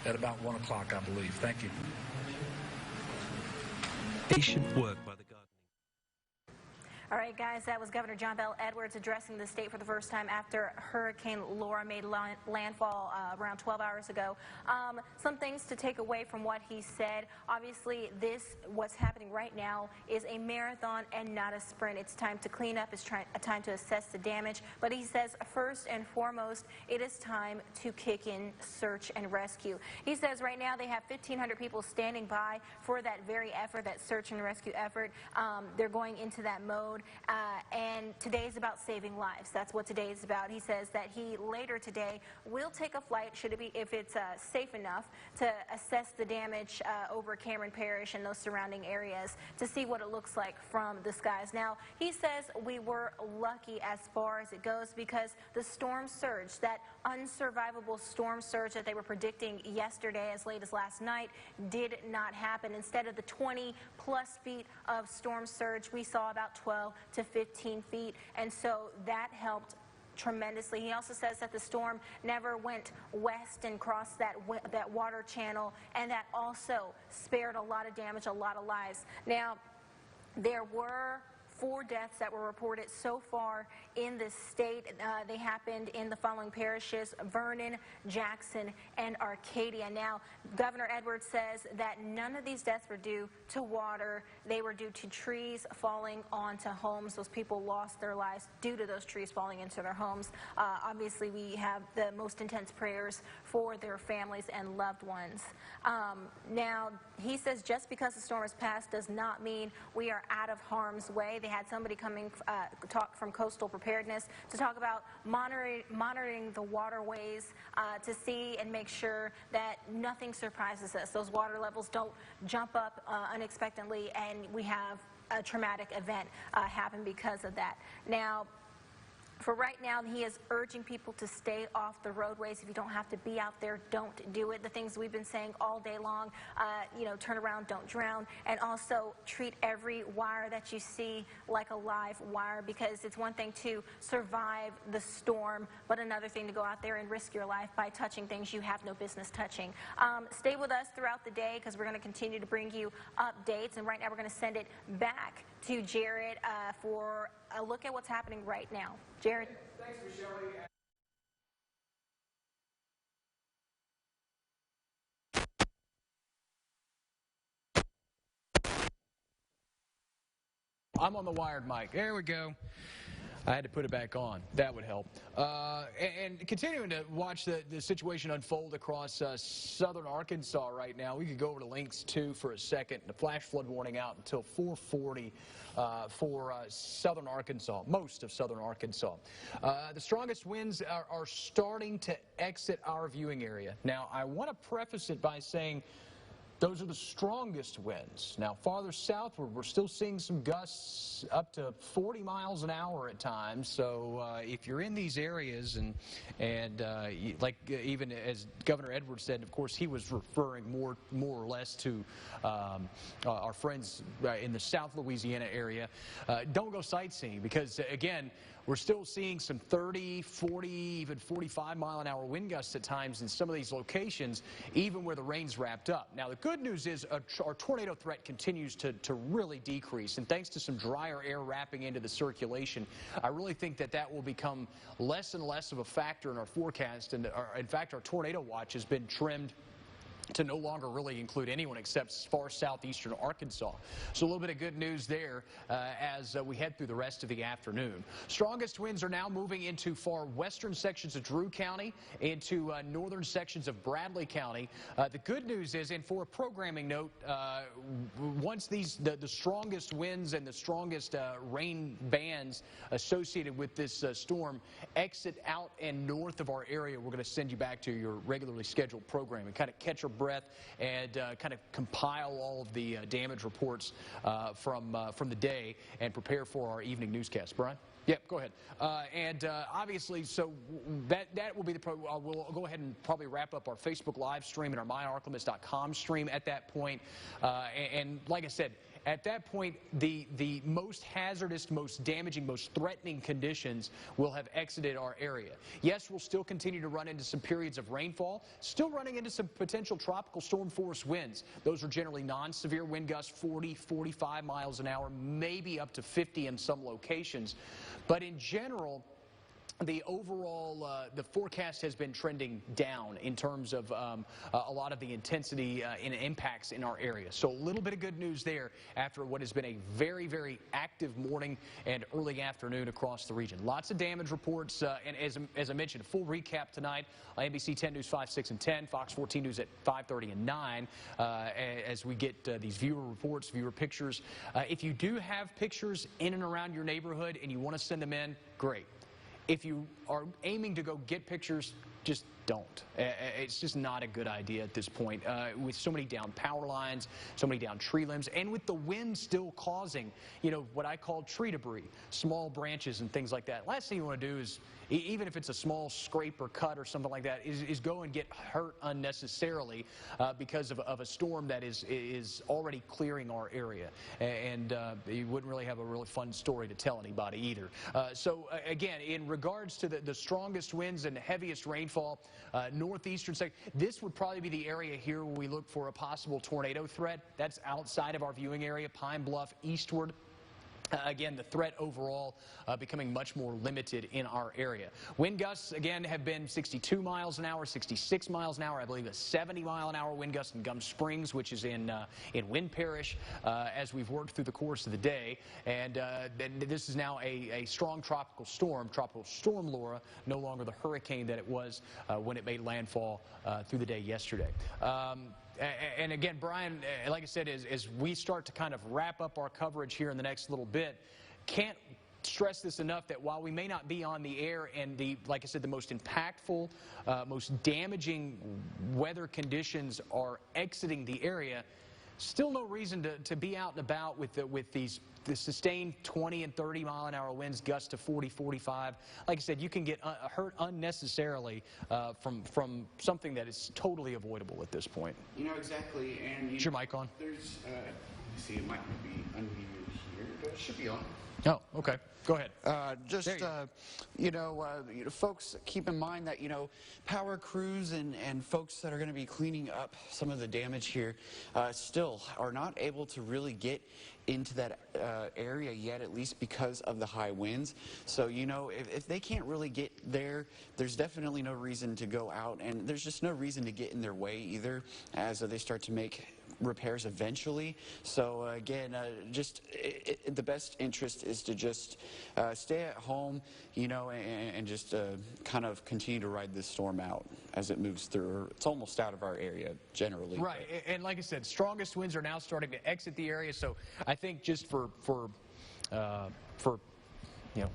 at about 1 o'clock, I believe. Thank you. Patient work by the gardening. All right, guys, that was Governor John Bel Edwards addressing the state for the first time after Hurricane Laura made landfall around 12 hours ago. Some things to take away from what he said. Obviously, what's happening right now is a marathon and not a sprint. It's time to clean up. It's a time to assess the damage. But he says, first and foremost, it is time to kick in search and rescue. He says right now they have 1,500 people standing by for that very effort, that search and rescue effort. They're going into that mode. And today is about saving lives. That's what today is about. He says that he later today will take a flight, if it's safe enough, to assess the damage over Cameron Parish and those surrounding areas to see what it looks like from the skies. Now, he says we were lucky as far as it goes because the storm surge, that unsurvivable storm surge that they were predicting yesterday as late as last night, did not happen. Instead of the 20-plus feet of storm surge, we saw about 12 to 15 feet, and so that helped tremendously. He also says that the storm never went west and crossed that water channel, and that also spared a lot of damage, a lot of lives. Now, there were 4 deaths that were reported so far in the state. They happened in the following parishes: Vernon, Jackson, and Arcadia. Now, Governor Edwards says that none of these deaths were due to water. They were due to trees falling onto homes. Those people lost their lives due to those trees falling into their homes. Obviously, we have the most intense prayers for their families and loved ones. Now, he says just because the storm has passed does not mean we are out of harm's way. They had somebody coming talk from Coastal Preparedness to talk about monitoring the waterways to see and make sure that nothing surprises us. Those water levels don't jump up unexpectedly and we have a traumatic event happen because of that. Now, for right now, he is urging people to stay off the roadways. If you don't have to be out there, don't do it. The things we've been saying all day long, turn around, don't drown, and also treat every wire that you see like a live wire, because it's one thing to survive the storm, but another thing to go out there and risk your life by touching things you have no business touching. Stay with us throughout the day because we're going to continue to bring you updates, and right now we're going to send it back to Jared for a look at what's happening right now. Jared. Thanks, Michelle. I'm on the wired mic. There we go. I had to put it back on. That would help. And continuing to watch the situation unfold across southern Arkansas right now. We could go over to Links 2 for a second. The flash flood warning out until 4:40 for southern Arkansas, most of southern Arkansas. The strongest winds are starting to exit our viewing area. Now, I want to preface it by saying those are the strongest winds. Now, farther southward, we're still seeing some gusts up to 40 miles an hour at times. So if you're in these areas, and even as Governor Edwards said, of course, he was referring more or less to our friends in the South Louisiana area, don't go sightseeing because, again, we're still seeing some 30, 40, even 45-mile-an-hour wind gusts at times in some of these locations, even where the rain's wrapped up. Now, the good news is our tornado threat continues to really decrease, and thanks to some drier air wrapping into the circulation, I really think that will become less and less of a factor in our forecast, and in fact, our tornado watch has been trimmed to no longer really include anyone except far southeastern Arkansas. So a little bit of good news there as we head through the rest of the afternoon. Strongest winds are now moving into far western sections of Drew County, into northern sections of Bradley County. The good news is, and for a programming note, once the strongest winds and the strongest rain bands associated with this storm exit out and north of our area, we're going to send you back to your regularly scheduled programming, kind of catch your breath and kind of compile all of the damage reports from the day and prepare for our evening newscast. Brian? Yep, go ahead. Obviously, so that will be we'll go ahead and probably wrap up our Facebook live stream and our myarklamis.com stream at that point. And like I said, at that point, the most hazardous, most damaging, most threatening conditions will have exited our area. Yes, we'll still continue to run into some periods of rainfall, still running into some potential tropical storm force winds. Those are generally non-severe wind gusts, 40, 45 miles an hour, maybe up to 50 in some locations. But in general, the overall, the forecast has been trending down in terms of a lot of the intensity and impacts in our area. So a little bit of good news there after what has been a very, very active morning and early afternoon across the region. Lots of damage reports, and as I mentioned, a full recap tonight on NBC 10 News 5, 6, and 10, Fox 14 News at 5:30 and 9, as we get these viewer reports, viewer pictures. If you do have pictures in and around your neighborhood and you want to send them in, great. If you are aiming to go get pictures, just don't. It's just not a good idea at this point. With so many down power lines, so many down tree limbs, and with the wind still causing, you know, what I call tree debris, small branches and things like that. Last thing you want to do is, even if it's a small scrape or cut or something like that, is go and get hurt unnecessarily because of a storm that is already clearing our area. And you wouldn't really have a really fun story to tell anybody either. So again, in regards to the strongest winds and heaviest rainfall, northeastern sector, this would probably be the area here where we look for a possible tornado threat. That's outside of our viewing area, Pine Bluff eastward. Again, the threat overall becoming much more limited in our area. Wind gusts, again, have been 62 miles an hour, 66 miles an hour. I believe a 70-mile-an-hour wind gust in Gum Springs, which is in Wind Parish, as we've worked through the course of the day. And this is now a strong tropical storm Laura, no longer the hurricane that it was when it made landfall through the day yesterday. And again, Brian, like I said, as we start to kind of wrap up our coverage here in the next little bit, can't stress this enough that while we may not be on the air and like I said, the most impactful, most damaging weather conditions are exiting the area, still no reason to be out and about with the sustained 20 and 30 mile an hour winds, gusts to 40, 45. Like I said, you can get hurt unnecessarily from something that is totally avoidable at this point. You know, exactly. And is your mic on? There's, see, it might be unmuted here, but it should be on. Oh, okay. Go ahead. Folks, keep in mind that, power crews and folks that are going to be cleaning up some of the damage here still are not able to really get into that area yet, at least because of the high winds. So, if they can't really get there, there's definitely no reason to go out, and there's just no reason to get in their way either as they start to make repairs eventually. So again, the best interest is to just stay at home, and just kind of continue to ride this storm out as it moves through. It's almost out of our area generally. Right, and like I said, strongest winds are now starting to exit the area. So I think just for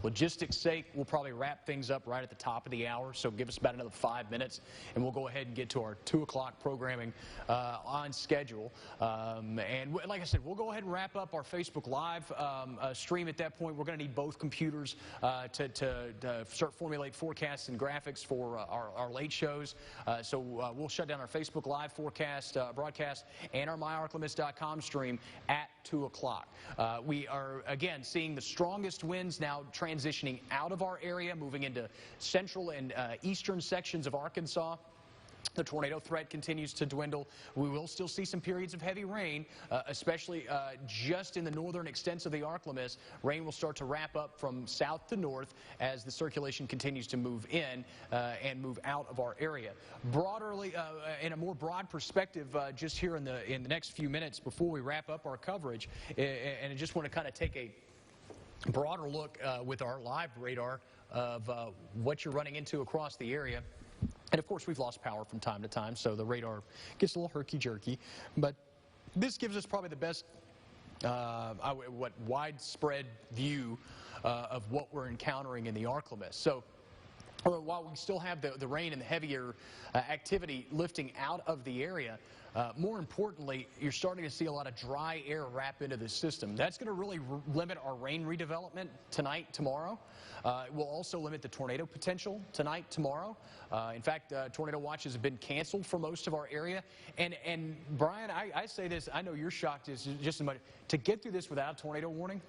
logistics sake, we'll probably wrap things up right at the top of the hour. So give us about another 5 minutes, and we'll go ahead and get to our 2 o'clock programming on schedule. And like I said, we'll go ahead and wrap up our Facebook Live stream at that point. We're going to need both computers to start formulate forecasts and graphics for our late shows. So we'll shut down our Facebook Live forecast broadcast and our myarclimis.com stream at 2 o'clock. We are, again, seeing the strongest winds now transitioning out of our area, moving into central and eastern sections of Arkansas. The tornado threat continues to dwindle. We will still see some periods of heavy rain, especially just in the northern extents of the ArkLaMiss. Rain will start to wrap up from south to north as the circulation continues to move in and move out of our area. Broaderly, in a more broad perspective, just here in the next few minutes before we wrap up our coverage, and I just want to kind of take a broader look with our live radar of what you're running into across the area. And of course, we've lost power from time to time, so the radar gets a little herky-jerky. But this gives us probably the best widespread view of what we're encountering in the ArkLaMiss. So while we still have the rain and the heavier activity lifting out of the area, more importantly, you're starting to see a lot of dry air wrap into the system. That's going to really limit our rain redevelopment tonight, tomorrow. It will also limit the tornado potential tonight, tomorrow. In fact, tornado watches have been canceled for most of our area. And Brian, I say this, I know you're shocked just as much. To get through this without a tornado warning,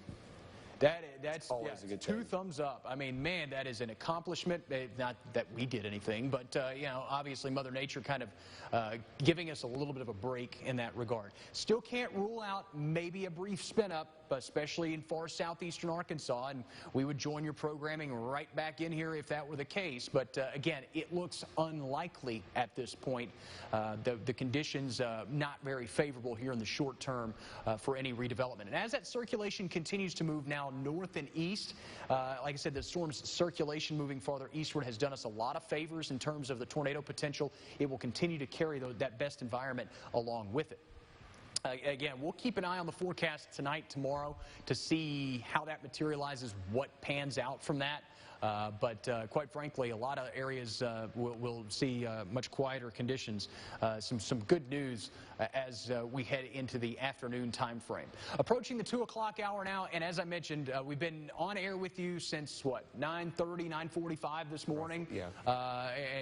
that's always a good two thing. thumbs up. I mean, man, that is an accomplishment. Not that we did anything, but you know, obviously Mother Nature kind of giving us a little bit of a break in that regard. Still can't rule out maybe a brief spin up, especially in far southeastern Arkansas, and we would join your programming right back in here if that were the case. But again, it looks unlikely at this point. The conditions not very favorable here in the short term for any redevelopment. And as that circulation continues to move now north and east, like I said, the storm's circulation moving farther eastward has done us a lot of favors in terms of the tornado potential. It will continue to carry that best environment along with it. Again, we'll keep an eye on the forecast tonight, tomorrow, to see how that materializes, what pans out from that. But quite frankly, a lot of areas will see much quieter conditions. Some good news as we head into the afternoon time frame. Approaching the 2 o'clock hour now, and as I mentioned, we've been on air with you since, what, 9:30, 9:45 this morning? Yeah.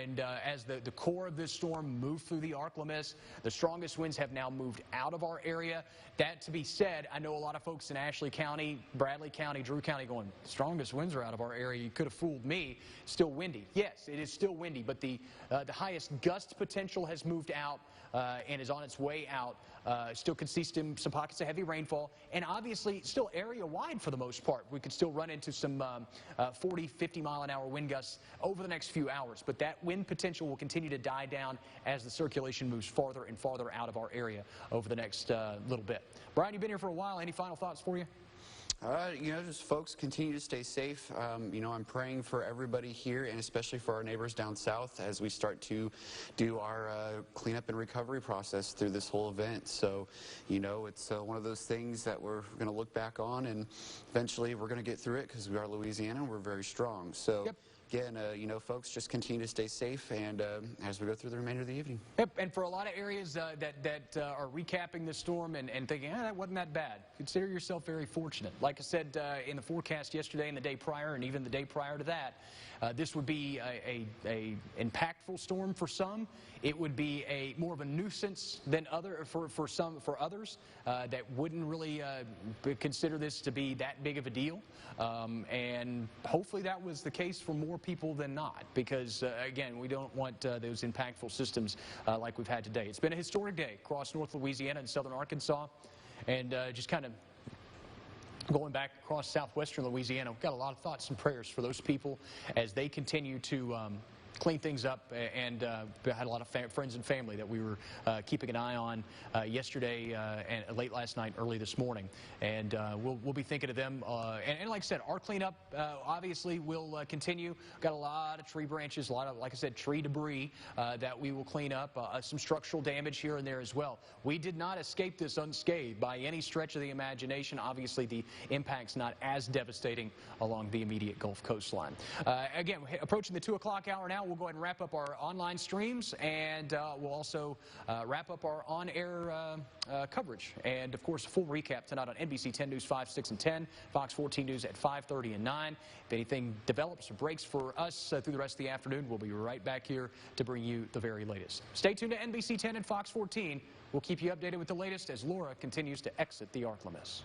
And as the core of this storm moved through the ArkLaMiss, the strongest winds have now moved out of our area. That to be said, I know a lot of folks in Ashley County, Bradley County, Drew County going, strongest winds are out of our area. You could have fooled me. Still windy. Yes, it is still windy, but the highest gust potential has moved out and is on its way out. Still can see some pockets of heavy rainfall, and obviously still area-wide for the most part. We could still run into some 40, 50-mile-an-hour wind gusts over the next few hours, but that wind potential will continue to die down as the circulation moves farther and farther out of our area over the next little bit. Brian, you've been here for a while. Any final thoughts for you? You know, just folks continue to stay safe. You know, I'm praying for everybody here and especially for our neighbors down south as we start to do our cleanup and recovery process through this whole event. So, you know, it's one of those things that we're going to look back on, and eventually we're going to get through it because we are Louisiana and we're very strong. So. Yep. Again, you know, folks, just continue to stay safe, and as we go through the remainder of the evening. Yep, and for a lot of areas that are recapping the storm and thinking, that wasn't that bad, consider yourself very fortunate. Like I said in the forecast yesterday and the day prior and even the day prior to that, this would be a impactful storm for some. It would be more of a nuisance than for others that wouldn't really consider this to be that big of a deal. And hopefully that was the case for more people than not, because again, we don't want those impactful systems like we've had today. It's been a historic day across North Louisiana and southern Arkansas, and just kind of going back across southwestern Louisiana. We've got a lot of thoughts and prayers for those people as they continue to clean things up, and had a lot of friends and family that we were keeping an eye on yesterday and late last night, early this morning, and we'll be thinking of them. And like I said, our cleanup obviously will continue. Got a lot of tree branches, a lot of, like I said, tree debris that we will clean up. Some structural damage here and there as well. We did not escape this unscathed by any stretch of the imagination. Obviously, the impact's not as devastating along the immediate Gulf coastline. Again, approaching the 2 o'clock hour now. We'll go ahead and wrap up our online streams, and we'll also wrap up our on-air coverage. And, of course, a full recap tonight on NBC 10 News 5, 6, and 10, Fox 14 News at 5:30 and 9. If anything develops or breaks for us through the rest of the afternoon, we'll be right back here to bring you the very latest. Stay tuned to NBC 10 and Fox 14. We'll keep you updated with the latest as Laura continues to exit the ArkLaMiss.